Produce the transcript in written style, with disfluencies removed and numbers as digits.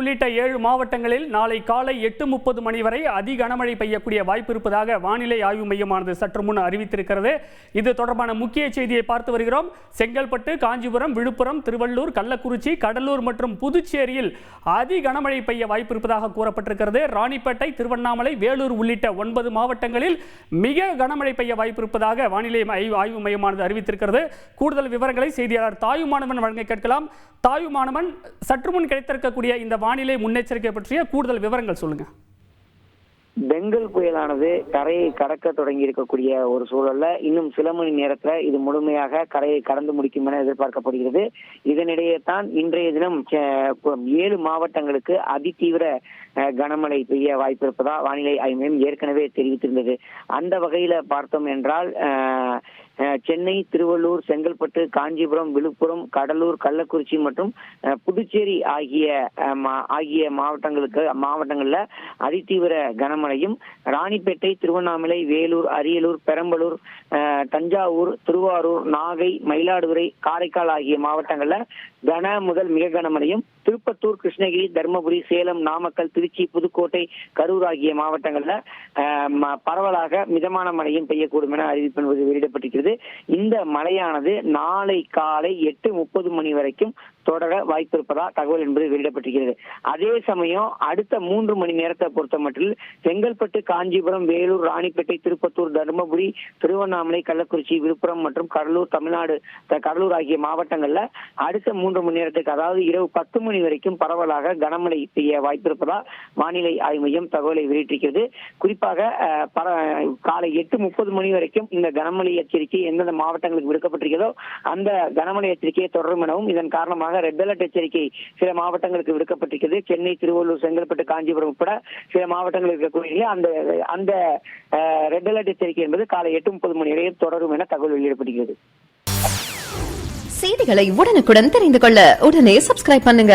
உள்ளிட்ட 7 மாவட்டங்களில் நாளை காலை 8:30 மணி வரை அதி கனமழை பெய்யக்கூடிய வாய்ப்பு இருப்பதாக வானிலை ஆய்வு மையமானது சற்று முன் அறிவித்திருக்கிறது. இது தொடர்பான முக்கிய செய்தியை பார்த்து வருகிறோம். செங்கல்பட்டு, காஞ்சிபுரம், விழுப்புரம், திருவள்ளூர், கள்ளக்குறிச்சி, கடலூர் மற்றும் புதுச்சேரியில் அதி கனமழை பெய்ய வாய்ப்பு இருப்பதாக கூறப்பட்டிருக்கிறது. ராணிப்பேட்டை, திருவண்ணாமலை, வேலூர் உள்ளிட்ட 9 மாவட்டங்களில் மிக கனமழை பெய்ய வாய்ப்பு இருப்பதாக வானிலை ஆய்வு மையமானது அறிவித்திருக்கிறது. கூடுதல் விவரங்களை செய்தியாளர் தாயுமானவன் வழங்க கேட்கலாம். தாயுமானவன், சற்று முன் கிடைத்திருக்கக்கூடிய இந்த வானிலை முன்னெச்சரிக்கை பற்றிய கூடுதல் விவரங்கள் சொல்லுங்க. பெங்கல் புயலானது கரையை கடக்க தொடங்கி இருக்கக்கூடிய ஒரு சூழல்ல இன்னும் சில மணி நேரத்துல இது முழுமையாக கரையை கடந்து முடிக்கும் என எதிர்பார்க்கப்படுகிறது. இதனிடையே தான் இன்றைய தினம் 7 மாவட்டங்களுக்கு அதிதீவிர கனமழை பெய்ய வாய்ப்பு இருப்பதா வானிலை ஆய்வு மையம் ஏற்கனவே தெரிவித்திருந்தது. அந்த வகையில பார்த்தோம் என்றால் சென்னை, திருவள்ளூர், செங்கல்பட்டு, காஞ்சிபுரம், விழுப்புரம், கடலூர், கள்ளக்குறிச்சி மற்றும் புதுச்சேரி ஆகிய மாவட்டங்கள்ல அதிதீவிர கனமழையும், ராணிப்பேட்டை, திருவண்ணாமலை, வேலூர், அரியலூர், பெரம்பலூர், தஞ்சாவூர், திருவாரூர், நாகை, மயிலாடுதுறை, காரைக்கால் ஆகிய மாவட்டங்கள்ல கன முதல் மிக கனமழையும், திருப்பத்தூர், கிருஷ்ணகிரி, தர்மபுரி, சேலம், நாமக்கல், திருச்சி, புதுக்கோட்டை, கரூர் ஆகிய மாவட்டங்கள்ல பரவலாக மிதமான மழையும் பெய்யக்கூடும் என அறிவிப்பு வெளியிடப்பட்டிருக்கிறது. இந்த மழையானது நாளை காலை 8:30 மணி வரைக்கும் தொடர வாய்ப்பு இருப்பதா தகவல் என்பது வெளியிடப்பட்டிருக்கிறது. அதே சமயம் அடுத்த 3 மணி நேரத்தை பொறுத்த மட்டில் செங்கல்பட்டு, காஞ்சிபுரம், வேலூர், ராணிப்பேட்டை, திருப்பத்தூர், தர்மபுரி, திருவண்ணாமலை, கள்ளக்குறிச்சி, விழுப்புரம் மற்றும் கடலூர் ஆகிய மாவட்டங்கள்ல அடுத்த 3 மணி நேரத்துக்கு, அதாவது இரவு 10 மணி வரைக்கும் பரவலாக கனமழை பெய்ய வாய்ப்பு இருப்பதா வானிலை ஆய்வு மையம் தகவலை வெளியிட்டிருக்கிறது. குறிப்பாக காலை 8:30 மணி வரைக்கும் இந்த கனமழை எச்சரிக்கை எந்தெந்த மாவட்டங்களுக்கு விடுக்கப்பட்டிருக்கிறதோ அந்த கனமழை எச்சரிக்கையை தொடரும் எனவும், இதன் காரணமாக ரெட் அலர்ட் எச்சரிக்கை சில மாவட்டங்களுக்கு விடுக்கப்பட்டிருக்கிறது. சென்னை, திருவள்ளூர், செங்கல்பட்டு, காஞ்சிபுரம் உட்பட சில மாவட்டங்களுக்கு இருக்கக்கூடிய அந்த ரெட் அலர்ட் எச்சரிக்கை என்பது காலை 8:30 மணி வரை தொடரும் என தகவல் வெளியிடப்படுகிறது. செய்திகளை உடனுக்குடன் தெரிந்து கொள்ள உடனே சப்ஸ்கிரைப் பண்ணுங்க.